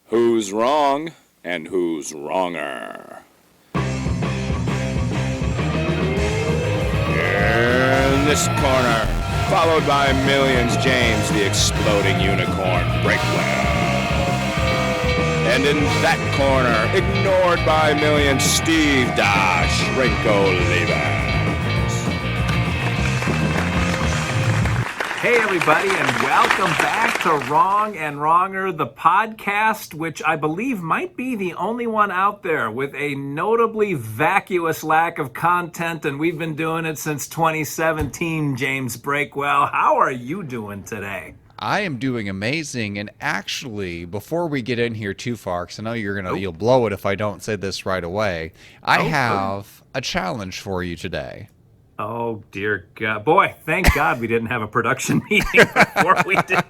Who's wrong and who's wronger? In this corner, followed by millions, James the Exploding Unicorn Breakwell. And in that corner, ignored by millions, Steve Dash Rinko Levers. Hey everybody, and welcome back to Wrong and Wronger, the podcast, which I believe might be the only one out there with a notably vacuous lack of content, and we've been doing it since 2017, James Breakwell. How are you doing today? I am doing amazing, and actually, before we get in here too far, because I know you'll blow it if I don't say this right away, I have a challenge for you today. Oh, dear God. Boy, thank God we didn't have a production meeting before we did.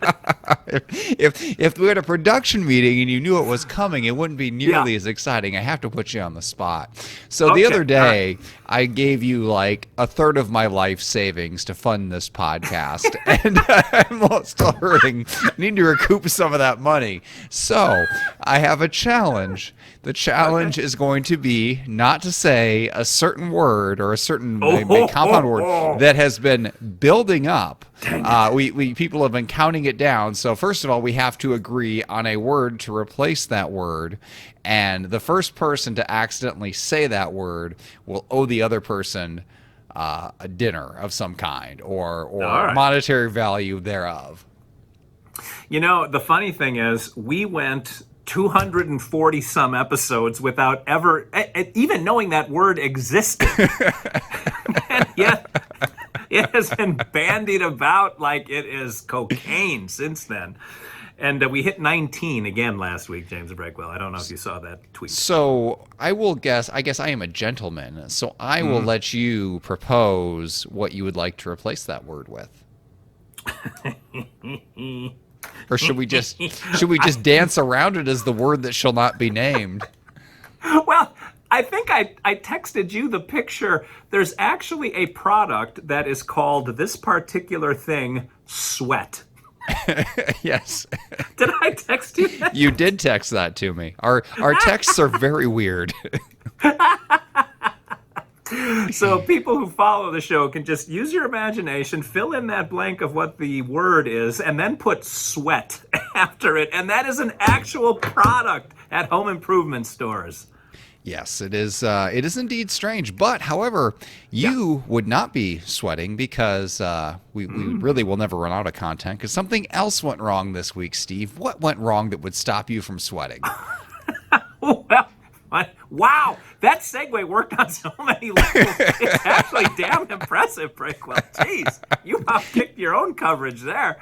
If we had a production meeting and you knew it was coming, it wouldn't be nearly as exciting. I have to put you on the spot. So the other day, I gave you like a third of my life savings to fund this podcast, and I'm still hurting. I need to recoup some of that money. So I have a challenge. The challenge is going to be not to say a certain word or a certain compound word that has been building up. We people have been counting it down. So first of all, we have to agree on a word to replace that word. And the first person to accidentally say that word will owe the other person a dinner of some kind or monetary value thereof. You know, the funny thing is we went 240 some episodes without ever even knowing that word existed. And yet it has been bandied about like it is cocaine since then. And we hit 19 again last week, James Breakwell. I don't know if you saw that tweet. So I guess I am a gentleman. So I will let you propose what you would like to replace that word with. Or should we just dance around it as the word that shall not be named? Well, I think I texted you the picture. There's actually a product that is called this particular thing, sweat. Yes. Did I text you that? You did text that to me. Our texts are very weird. So people who follow the show can just use your imagination, fill in that blank of what the word is, and then put sweat after it. And that is an actual product at home improvement stores. Yes, it is. It is indeed strange. But, however, you would not be sweating because we really will never run out of content because something else went wrong this week, Steve. What went wrong that would stop you from sweating? Wow, that segue worked on so many levels. It's actually damn impressive, Breakwell. Jeez, you outkicked your own coverage there.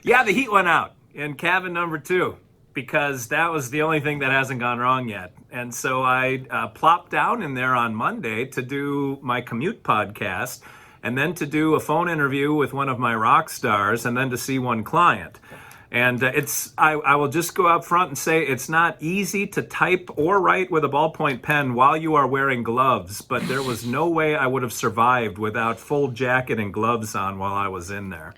Yeah, the heat went out in cabin number 2 because that was the only thing that hasn't gone wrong yet. And so I plopped down in there on Monday to do my commute podcast and then to do a phone interview with one of my rock stars and then to see one client. And I will just go out front and say it's not easy to type or write with a ballpoint pen while you are wearing gloves, but there was no way I would have survived without full jacket and gloves on while I was in there.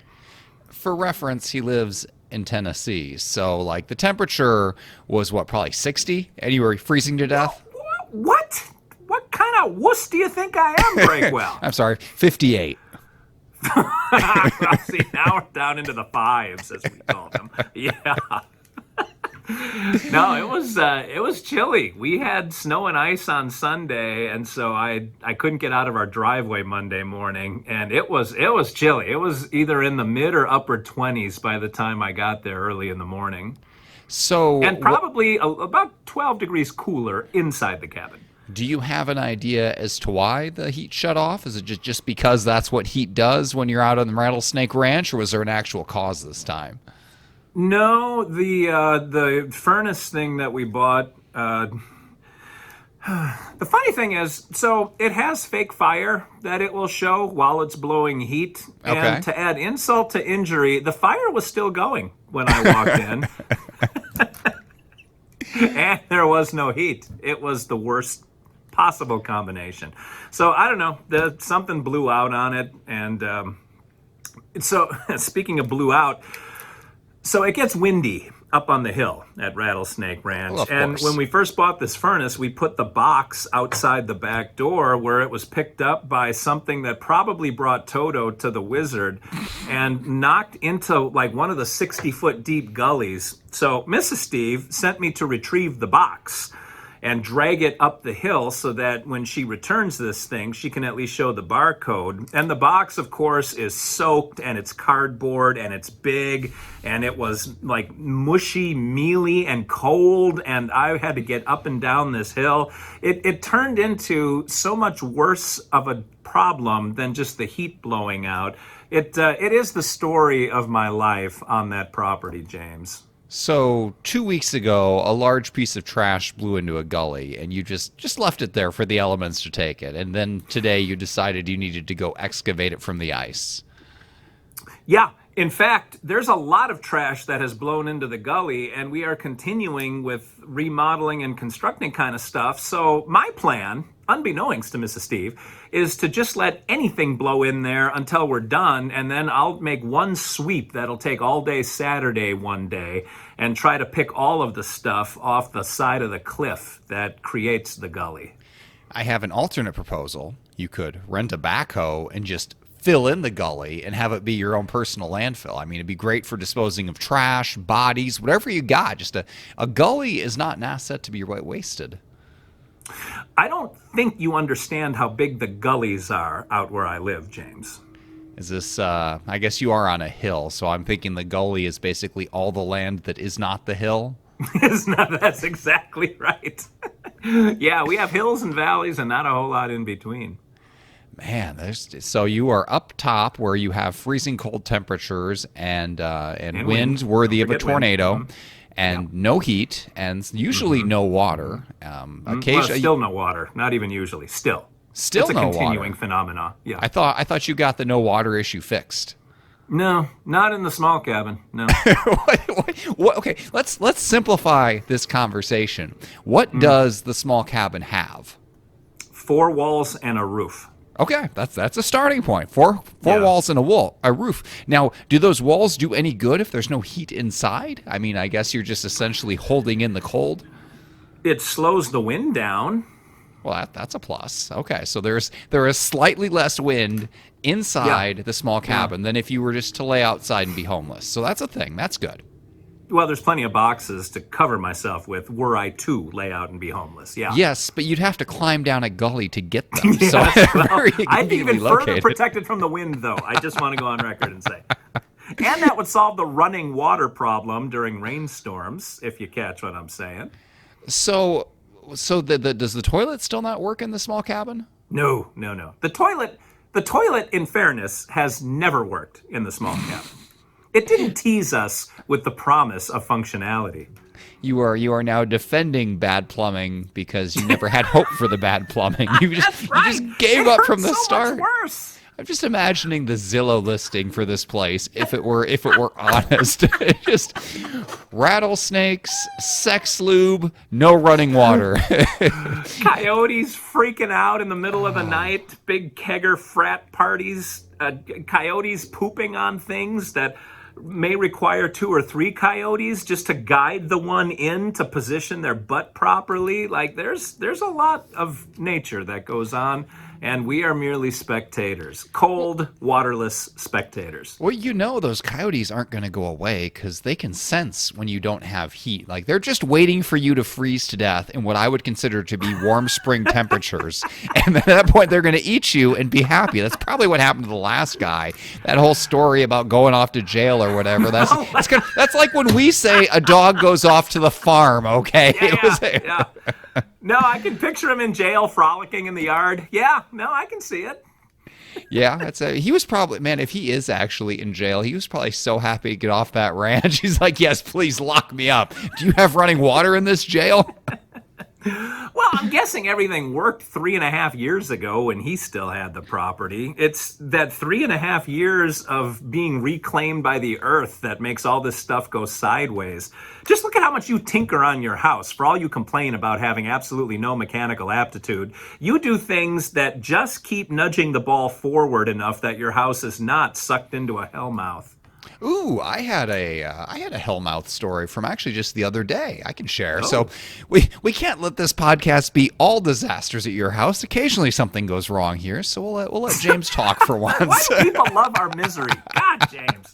For reference, he lives in Tennessee, so like the temperature was probably 60, and you were freezing to death? What? What kind of wuss do you think I am, Breakwell? I'm sorry, 58. See, now we're down into the fives, as we call them. Yeah. No, it was chilly. We had snow and ice on Sunday, and so I couldn't get out of our driveway Monday morning, and it was chilly. It was either in the mid or upper 20s by the time I got there early in the morning. And probably about 12 degrees cooler inside the cabin. Do you have an idea as to why the heat shut off? Is it just because that's what heat does when you're out on the Rattlesnake Ranch, or was there an actual cause this time? No, the furnace thing that we bought. The funny thing is, so it has fake fire that it will show while it's blowing heat. Okay. And to add insult to injury, the fire was still going when I walked in. And there was no heat. It was the worst possible combination. So I don't know, something blew out on it. And so speaking of blew out, so it gets windy up on the hill at Rattlesnake Ranch. Well, of And course. when we first bought this furnace, we put the box outside the back door where it was picked up by something that probably brought Toto to the wizard and knocked into like one of the 60-foot deep gullies. So Mrs. Steve sent me to retrieve the box and drag it up the hill so that when she returns this thing, she can at least show the barcode. And the box, of course, is soaked, and it's cardboard, and it's big, and it was like mushy, mealy, and cold, and I had to get up and down this hill. It turned into so much worse of a problem than just the heat blowing out. It is the story of my life on that property, James. So 2 weeks ago, a large piece of trash blew into a gully, and you just left it there for the elements to take it. And then today you decided you needed to go excavate it from the ice. Yeah. In fact, there's a lot of trash that has blown into the gully, and we are continuing with remodeling and constructing kind of stuff. So my plan, unbeknownst to Mrs. Steve, is to just let anything blow in there until we're done, and then I'll make one sweep that'll take all day Saturday one day and try to pick all of the stuff off the side of the cliff that creates the gully. I have an alternate proposal. You could rent a backhoe and just fill in the gully and have it be your own personal landfill. I mean, it'd be great for disposing of trash, bodies, whatever you got. Just a gully is not an asset to be wasted. I don't think you understand how big the gullies are out where I live, James. Is this, I guess you are on a hill, so I'm thinking the gully is basically all the land that is not the hill. That's exactly right. Yeah, we have hills and valleys and not a whole lot in between. Man, so you are up top where you have freezing cold temperatures and winds worthy of a tornado, wind. and no heat, and usually no water. Well, Occasionally, still no water. Not even usually. Still still it's a no continuing water. phenomena. Yeah. I thought you got the no water issue fixed. No, not in the small cabin. No. What? Okay, let's simplify this conversation. What does the small cabin have? 4 walls and a roof. Okay, that's a starting point. Four Yeah. walls and a roof. Now, do those walls do any good if there's no heat inside? I mean, I guess you're just essentially holding in the cold. It slows the wind down. Well, that's a plus. Okay, so there is slightly less wind inside the small cabin than if you were just to lay outside and be homeless. So that's a thing. That's good. Well, there's plenty of boxes to cover myself with were I to lay out and be homeless. Yeah. Yes, but you'd have to climb down a gully to get them. Yes, So well, very I'd be even conveniently further located. protected from the wind, though. I just want to go on record and say. And that would solve the running water problem during rainstorms, if you catch what I'm saying. So does the toilet still not work in the small cabin? No. The toilet, in fairness, has never worked in the small cabin. It didn't tease us with the promise of functionality. You are now defending bad plumbing because you never had hope for the bad plumbing. You just gave up from the It hurt start. so much worse. I'm just imagining the Zillow listing for this place if it were honest. Just rattlesnakes, sex lube, no running water. Coyotes freaking out in the middle of the night, big kegger frat parties, coyotes pooping on things that may require 2 or 3 coyotes just to guide the one in to position their butt properly. Like there's a lot of nature that goes on, and we are merely spectators, cold, waterless spectators. Well, those coyotes aren't going to go away because they can sense when you don't have heat. Like they're just waiting for you to freeze to death in what I would consider to be warm spring temperatures. And at that point, they're going to eat you and be happy. That's probably what happened to the last guy. That whole story about going off to jail or whatever. That's like when we say a dog goes off to the farm, okay? Yeah. No, I can picture him in jail frolicking in the yard. Yeah, no, I can see it. Yeah, he was probably, man, if he is actually in jail, he was probably so happy to get off that ranch. He's like, yes, please lock me up. Do you have running water in this jail? Well, I'm guessing everything worked 3.5 years ago when he still had the property. It's that 3.5 years of being reclaimed by the earth that makes all this stuff go sideways. Just look at how much you tinker on your house. For all you complain about having absolutely no mechanical aptitude, you do things that just keep nudging the ball forward enough that your house is not sucked into a hellmouth. Ooh, I had a hellmouth story from actually just the other day. I can share. Oh. So we can't let this podcast be all disasters at your house. Occasionally something goes wrong here, so we'll let James talk for Why once. do people love our misery? God, James.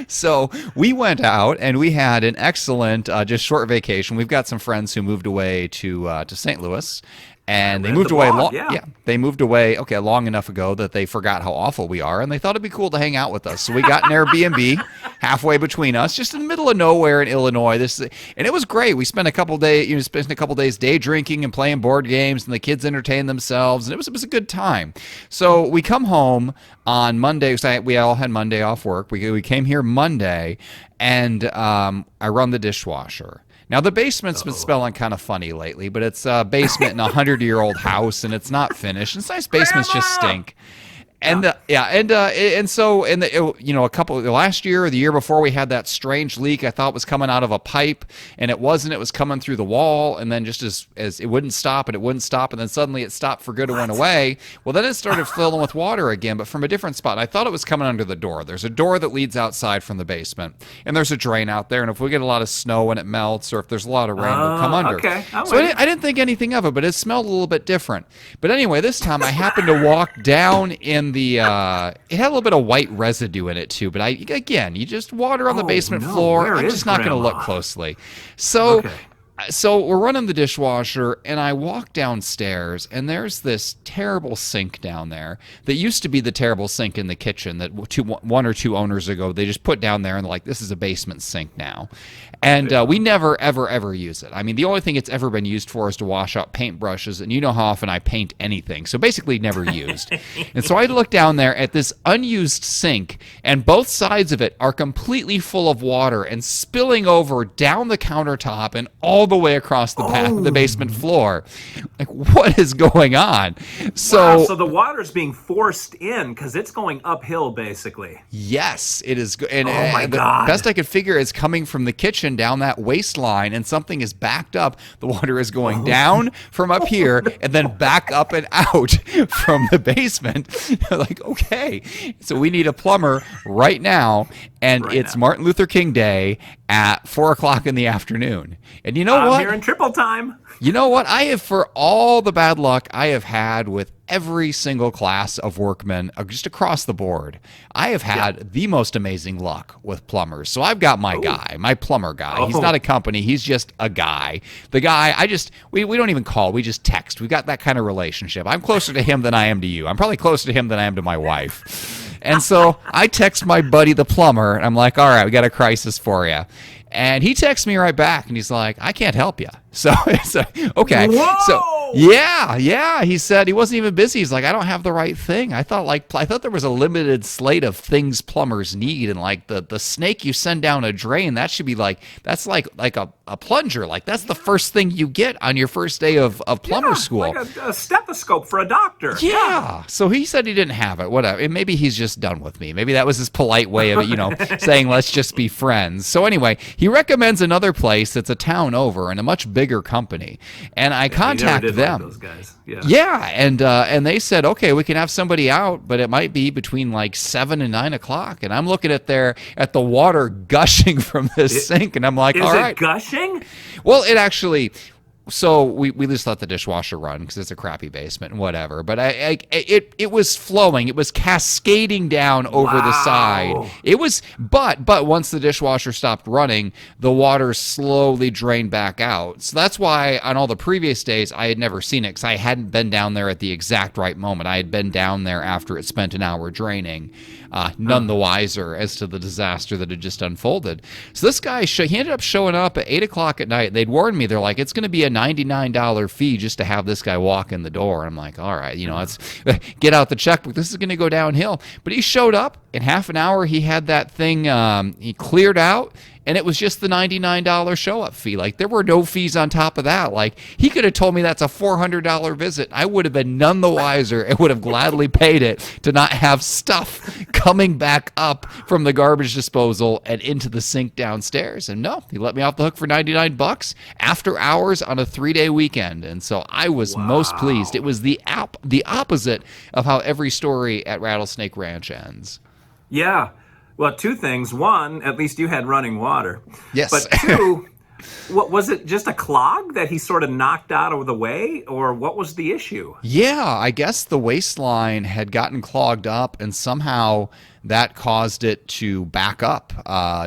So we went out and we had an excellent, just short vacation. We've got some friends who moved away to St. Louis, and they read moved the away. blog, yeah. They moved away. Okay, long enough ago that they forgot how awful we are, and they thought it'd be cool to hang out with us. So we got an Airbnb halfway between us, just in the middle of nowhere in Illinois. And it was great. We spent a couple days day drinking and playing board games, and the kids entertained themselves, and it was a good time. So we come home on Monday. So we all had Monday off work. We came here Monday, and I run the dishwasher. Now, the basement's been smelling kind of funny lately, but it's a basement in a 100-year-old house, and it's not finished. And nice basements just stink. And so last year or the year before, we had that strange leak I thought was coming out of a pipe, and it wasn't. It was coming through the wall, and then just as it wouldn't stop, and then suddenly it stopped for good and went away. Well, then it started filling with water again, but from a different spot. And I thought it was coming under the door. There's a door that leads outside from the basement, and there's a drain out there. And if we get a lot of snow and it melts, or if there's a lot of rain, it'll come under. Okay. So I didn't think anything of it, but it smelled a little bit different. But anyway, this time I happened to walk down in it had a little bit of white residue in it too, but you just water on the basement floor. I'm just not going to look closely. So we're running the dishwasher, and I walk downstairs, and there's this terrible sink down there that used to be the terrible sink in the kitchen that one or two owners ago they just put down there, and they're like, this is a basement sink now. And we never, ever, ever use it. I mean, the only thing it's ever been used for is to wash out paintbrushes, and you know how often I paint anything. So basically never used. And so I look down there at this unused sink, and both sides of it are completely full of water and spilling over down the countertop and all the way across the basement floor. Like, what is going on? So the water's being forced in because it's going uphill, basically. Yes, it is. And my the God. best I could figure is coming from the kitchen down that waistline, and something is backed up. The water is going down from up here and then back up and out from the basement. Like, okay, so we need a plumber right now, and it's Martin Luther King Day at 4:00 in the afternoon. And you know what? I'm here in triple time. You know what? For all the bad luck I have had with every single class of workmen, just across the board, I have had the most amazing luck with plumbers. So I've got my guy, my plumber guy. He's not a company. He's just a guy. The guy, we don't even call. We just text. We've got that kind of relationship. I'm closer to him than I am to you. I'm probably closer to him than I am to my wife. And so I text my buddy, the plumber, and I'm like, all right, we got a crisis for you. And he texts me right back, and he's like, I can't help you. So it's okay. Whoa! So yeah. He said he wasn't even busy. He's like, I don't have the right thing. I thought there was a limited slate of things plumbers need, and like the snake you send down a drain, that should be that's like a plunger. Like, that's the first thing you get on your first day of plumber school. Like a stethoscope for a doctor. Yeah. So he said he didn't have it. Whatever. And maybe he's just done with me. Maybe that was his polite way of saying let's just be friends. So anyway, he recommends another place that's a town over and a much bigger company. And I contact them. Like those guys. Yeah, and they said, okay, we can have somebody out, but it might be between like 7 and 9 o'clock. And I'm looking at the water gushing from this sink, and I'm like, all right. Is it gushing? Well, it actually. So we just let the dishwasher run because it's a crappy basement and whatever. But it was flowing. It was cascading down over the side. It was, but once the dishwasher stopped running, the water slowly drained back out. So that's why on all the previous days I had never seen it, because I hadn't been down there at the exact right moment. I had been down there after it spent an hour draining. None the wiser as to the disaster that had just unfolded. So this guy, he ended up showing up at 8 o'clock at night. They'd warned me. They're like, it's going to be a $99 fee just to have this guy walk in the door. I'm like, all right, let's get out the checkbook. This is going to go downhill. But he showed up. In half an hour, he had that thing he cleared out. And it was just the $99 show-up fee. Like, there were no fees on top of that. Like, he could have told me that's a $400 visit. I would have been none the wiser and would have gladly paid it to not have stuff coming back up from the garbage disposal and into the sink downstairs. And no, he let me off the hook for $99 after hours on a 3-day weekend. And so I was most pleased. It was the opposite of how every story at Rattlesnake Ranch ends. Yeah. Well, two things. One, at least you had running water. Yes. But two, what was it? Just a clog that he sort of knocked out of the way, or what was the issue? Yeah, I guess the waistline had gotten clogged up, and somehow that caused it to back up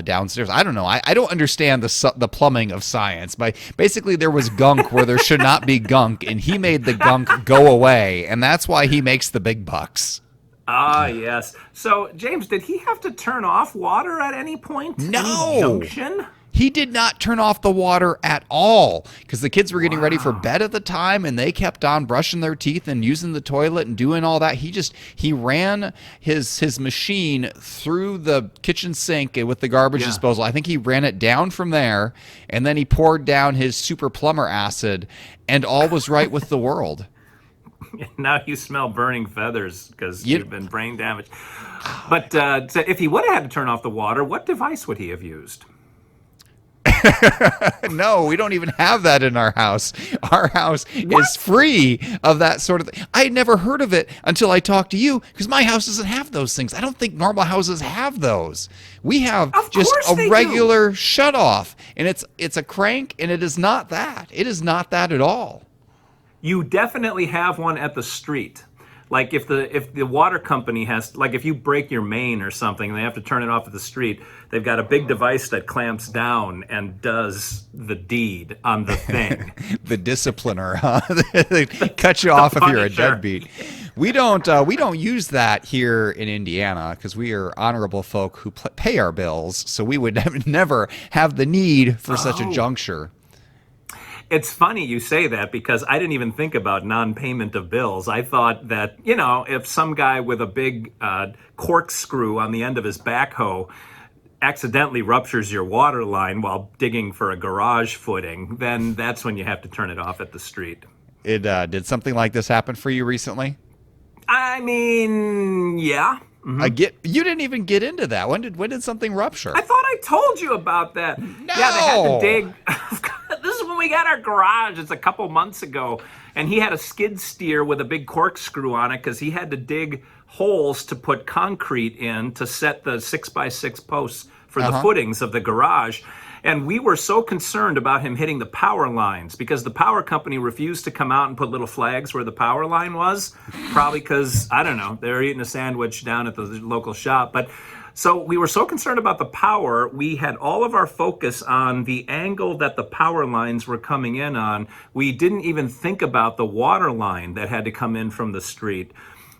downstairs. I don't know. I don't understand the plumbing of science. But basically, there was gunk where there should not be gunk, and he made the gunk go away, and that's why he makes the big bucks. Ah, yes. So, James, did he have to turn off water at any point? No. Any junction? He did not turn off the water at all because the kids were getting ready for bed at the time, and they kept on brushing their teeth and using the toilet and doing all that. He ran his machine through the kitchen sink with the garbage disposal. I think he ran it down from there, and then he poured down his super plumber acid, and all was right with the world. Now you smell burning feathers because you've been brain damaged. But so if he would have had to turn off the water, what device would he have used? No, we don't even have that in our house. Our house is free of that sort of thing. I had never heard of it until I talked to you because my house doesn't have those things. I don't think normal houses have those. We have just a regular shutoff, and it's a crank, and it is not that. It is not that at all. You definitely have one at the street. Like if the water company has, like if you break your main or something and they have to turn it off at the street, they've got a big device that clamps down and does the deed on the thing. The discipliner, huh? They cut you off if you're a deadbeat. We don't use that here in Indiana because we are honorable folk who pay our bills, so we would never have the need for such a juncture. It's funny you say that because I didn't even think about non-payment of bills. I thought that, if some guy with a big corkscrew on the end of his backhoe accidentally ruptures your water line while digging for a garage footing, then that's when you have to turn it off at the street. Did something like this happen for you recently? I mean, yeah. Mm-hmm. You didn't even get into that. When did something rupture? I thought I told you about that. No. Yeah, they had to dig. This is when we got our garage. It's a couple months ago. And he had a skid steer with a big corkscrew on it because he had to dig holes to put concrete in to set the 6x6 posts for the footings of the garage. And we were so concerned about him hitting the power lines because the power company refused to come out and put little flags where the power line was, probably because, I don't know, they were eating a sandwich down at the local shop. But so we were so concerned about the power, we had all of our focus on the angle that the power lines were coming in on. We didn't even think about the water line that had to come in from the street.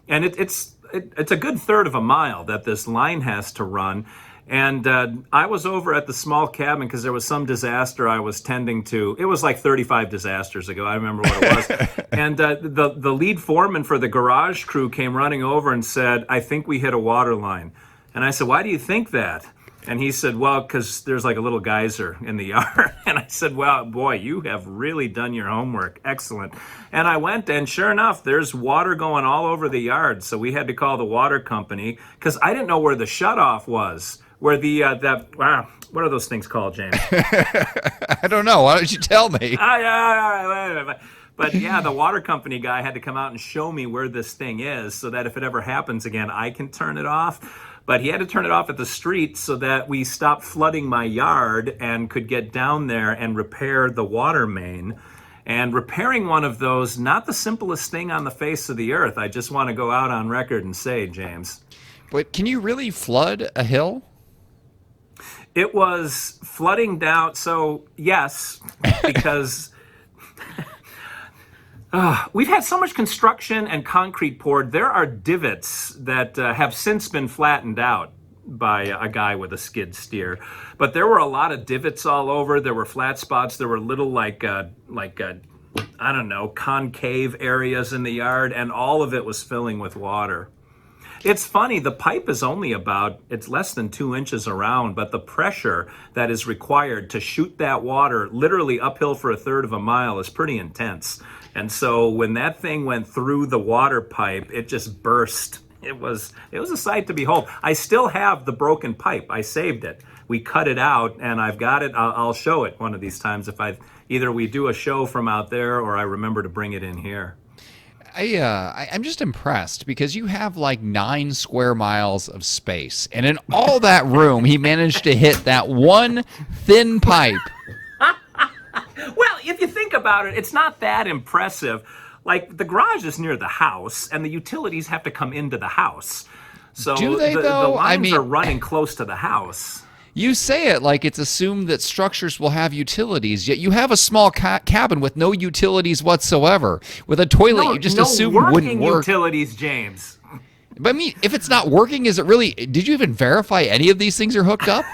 And it's a good third of a mile that this line has to run. And I was over at the small cabin because there was some disaster I was tending to. It was like 35 disasters ago. I remember what it was. And the lead foreman for the garage crew came running over and said, "I think we hit a water line." And I said, "Why do you think that?" And he said, "Well, because there's like a little geyser in the yard." And I said, "Well, boy, you have really done your homework. Excellent." And I went, and sure enough, there's water going all over the yard. So we had to call the water company because I didn't know where the shutoff was. Where what are those things called, James? I don't know. Why don't you tell me? But yeah, the water company guy had to come out and show me where this thing is so that if it ever happens again, I can turn it off. But he had to turn it off at the street so that we stopped flooding my yard and could get down there and repair the water main. And repairing one of those, not the simplest thing on the face of the earth. I just want to go out on record and say, James. But can you really flood a hill? It was flooding down. So, yes, because we've had so much construction and concrete poured. There are divots that have since been flattened out by a guy with a skid steer. But there were a lot of divots all over. There were flat spots. There were little I don't know, concave areas in the yard. And all of it was filling with water. It's funny, the pipe is only it's less than 2 inches around, but the pressure that is required to shoot that water literally uphill for a third of a mile is pretty intense. And so when that thing went through the water pipe, it just burst. It was a sight to behold. I still have the broken pipe. I saved it. We cut it out, and I've got it. I'll show it one of these times if either we do a show from out there or I remember to bring it in here. I'm just impressed because you have like 9 square miles of space, and in all that room, he managed to hit that one thin pipe. Well, if you think about it, it's not that impressive. Like, the garage is near the house, and the utilities have to come into the house. So Do they, the though? lines are running close to the house. You say it like it's assumed that structures will have utilities, yet you have a small cabin with no utilities whatsoever, with a toilet you just assumed wouldn't work. Utilities, James. But I mean, if it's not working, is it really? Did you even verify any of these things are hooked up?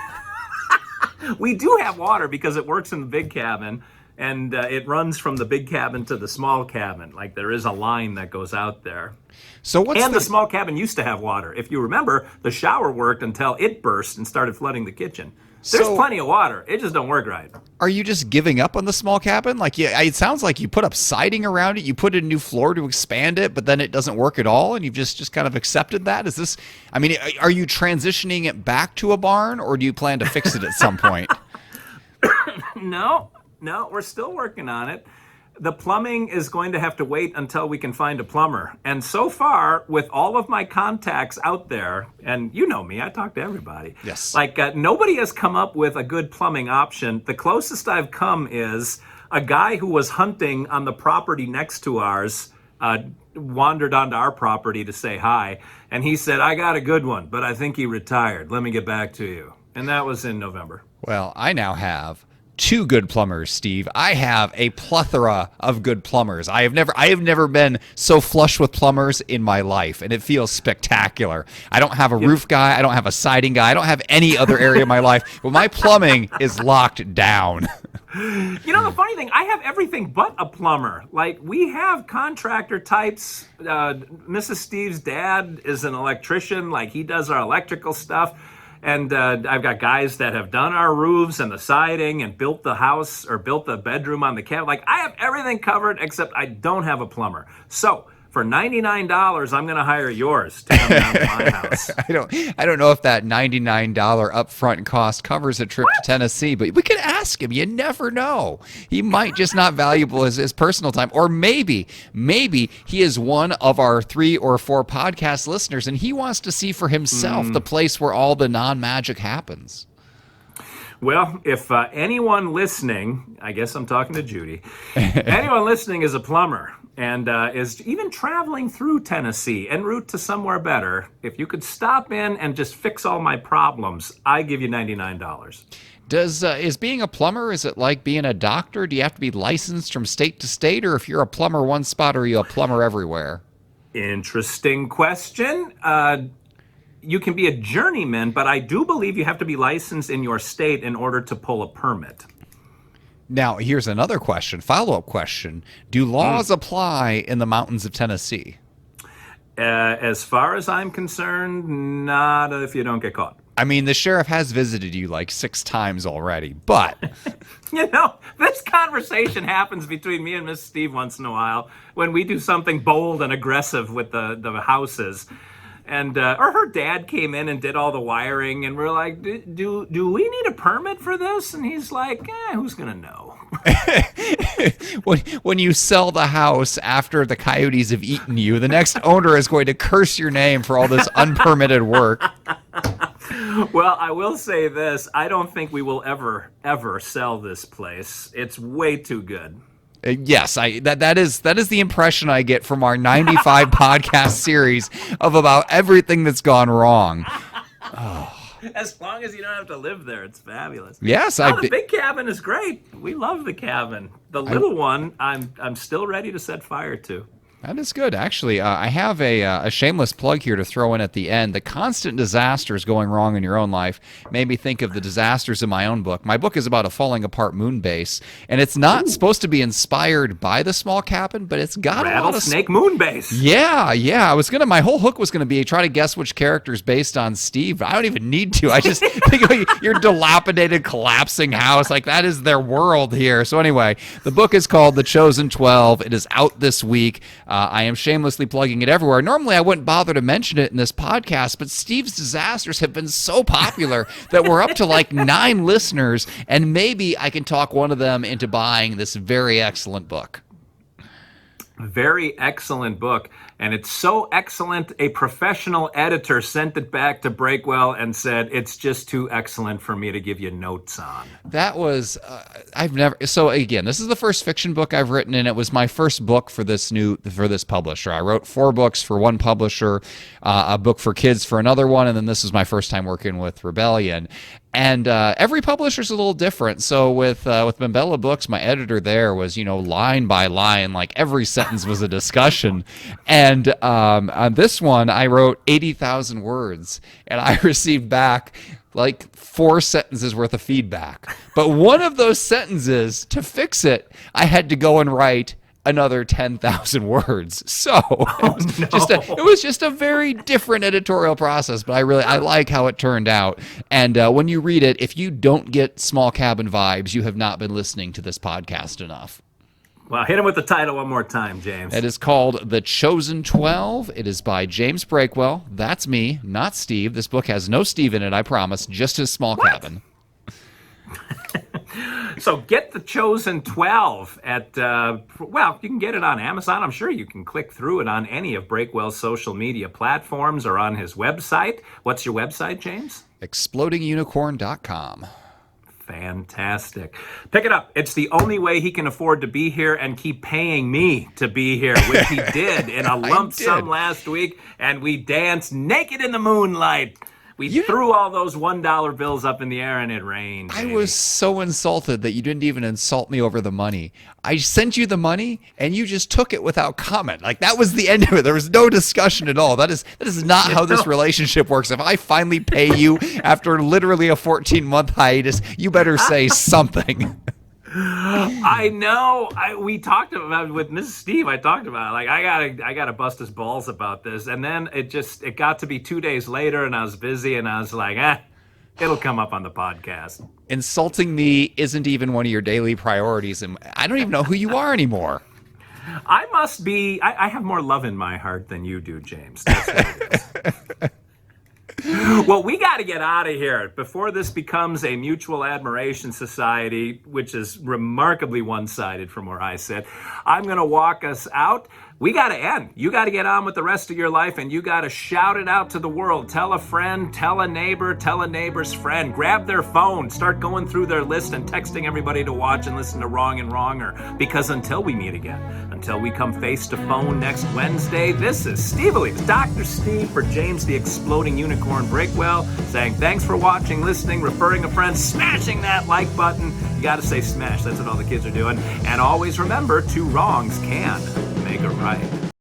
We do have water because it works in the big cabin, and it runs from the big cabin to the small cabin. Like, there is a line that goes out there. So what's the small cabin used to have water. If you remember, the shower worked until it burst and started flooding the kitchen. There's plenty of water. It just don't work right. Are you just giving up on the small cabin? Like, yeah, it sounds like you put up siding around it, you put in a new floor to expand it, but then it doesn't work at all, and you've just kind of accepted that? Is this? I mean, are you transitioning it back to a barn, or do you plan to fix it at some point? No, we're still working on it. The plumbing is going to have to wait until we can find a plumber. And so far, with all of my contacts out there, and you know me, I talk to everybody. Yes. Like, nobody has come up with a good plumbing option. The closest I've come is a guy who was hunting on the property next to ours, wandered onto our property to say hi. And he said, I got a good one, but I think he retired. Let me get back to you. And that was in November. Well, I now have 2 good plumbers, Steve. I have a plethora of good plumbers. I have never been so flush with plumbers in my life, and it feels spectacular. I don't have a roof guy. I don't have a siding guy. I don't have any other area of my life, but my plumbing is locked down. You know, the funny thing, I have everything but a plumber. Like, we have contractor types. Mrs. Steve's dad is an electrician. Like, he does our electrical stuff. And I've got guys that have done our roofs and the siding and built the house or built the bedroom on the cabin. Like, I have everything covered except I don't have a plumber. So for $99, I'm going to hire yours to come down to my house. I don't know if that $99 upfront cost covers a trip to Tennessee, but we could ask him. You never know. He might just not valuable his personal time, or maybe he is one of our 3 or 4 podcast listeners, and he wants to see for himself the place where all the non-magic happens. Well, if anyone listening, I guess I'm talking to Judy, anyone listening is a plumber and is even traveling through Tennessee en route to somewhere better, if you could stop in and just fix all my problems, I give you $99. Is being a plumber, is it like being a doctor? Do you have to be licensed from state to state, or if you're a plumber one spot, are you a plumber everywhere? Interesting question. You can be a journeyman, but I do believe you have to be licensed in your state in order to pull a permit. Now, here's another question, follow-up question. Do laws apply in the mountains of Tennessee? As far as I'm concerned, not if you don't get caught. I mean, the sheriff has visited you like 6 times already, but... You know, this conversation happens between me and Miss Steve once in a while when we do something bold and aggressive with the houses. And or her dad came in and did all the wiring, and we're like, do we need a permit for this? And he's like, who's gonna know? When you sell the house after the coyotes have eaten you, the next owner is going to curse your name for all this unpermitted work. Well, I will say this: I don't think we will ever sell this place. It's way too good. Yes, that is the impression I get from our 95 podcast series of about everything that's gone wrong. Oh. As long as you don't have to live there, it's fabulous. Yes, the big cabin is great. We love the cabin. The little one, I'm still ready to set fire to. That is good. Actually, I have a shameless plug here to throw in at the end. The constant disasters going wrong in your own life made me think of the disasters in my own book. My book is about a falling apart moon base, and it's not supposed to be inspired by the small cabin, but it's got a lot of... Rattlesnake moon base. Yeah. My whole hook was going to be try to guess which character is based on Steve. I don't even need to. I just think of your dilapidated, collapsing house. Like, that is their world here. So anyway, the book is called The Chosen 12. It is out this week. I am shamelessly plugging it everywhere. Normally, I wouldn't bother to mention it in this podcast, but Steve's disasters have been so popular that we're up to like 9 listeners, and maybe I can talk one of them into buying this very excellent book. Very excellent book. And it's so excellent, a professional editor sent it back to Breakwell and said, it's just too excellent for me to give you notes on. That was, so again, this is the first fiction book I've written, and it was my first book for this publisher. I wrote 4 books for one publisher, a book for kids for another one, and then this was my first time working with Rebellion. And every publisher's a little different. So with Mbella Books, my editor there was, line by line, like every sentence was a discussion. And on this one, I wrote 80,000 words, and I received back like 4 sentences worth of feedback. But one of those sentences, to fix it, I had to go and write another 10,000 words. So it was just a very different editorial process, but I like how it turned out. And when you read it, if you don't get Small Cabin vibes, you have not been listening to this podcast enough. Well, hit him with the title one more time, James. It is called The Chosen 12. It is by James Breakwell. That's me, not Steve. This book has no Steve in it, I promise, just his Small Cabin. So get The Chosen 12 at, you can get it on Amazon. I'm sure you can click through it on any of Breakwell's social media platforms or on his website. What's your website, James? ExplodingUnicorn.com. Fantastic. Pick it up. It's the only way he can afford to be here and keep paying me to be here, which he did in a lump sum last week, and we danced naked in the moonlight. We threw all those $1 bills up in the air and it rained. I was so insulted that you didn't even insult me over the money. I sent you the money and you just took it without comment. Like, that was the end of it. There was no discussion at all. That is not how this relationship works. If I finally pay you after literally a 14-month hiatus, you better say something. I know. We talked about with Mrs. Steve. I talked about it. Like, I gotta bust his balls about this, and then it got to be 2 days later, and I was busy, and I was like, it'll come up on the podcast. Insulting me isn't even one of your daily priorities, and I don't even know who you are anymore. I must be. I have more love in my heart than you do, James. That's what it is. Well, we got to get out of here before this becomes a mutual admiration society, which is remarkably one-sided from where I sit. I'm going to walk us out. We got to end. You got to get on with the rest of your life, and you got to shout it out to the world. Tell a friend, tell a neighbor's friend. Grab their phone, start going through their list and texting everybody to watch and listen to Wrong and Wronger. Because until we meet again, until we come face to phone next Wednesday, this is Steve Aleeves, Dr. Steve for James the Exploding Unicorn Breakwell, saying thanks for watching, listening, referring a friend, smashing that like button. You got to say smash. That's what all the kids are doing. And always remember, 2 wrongs can make a right.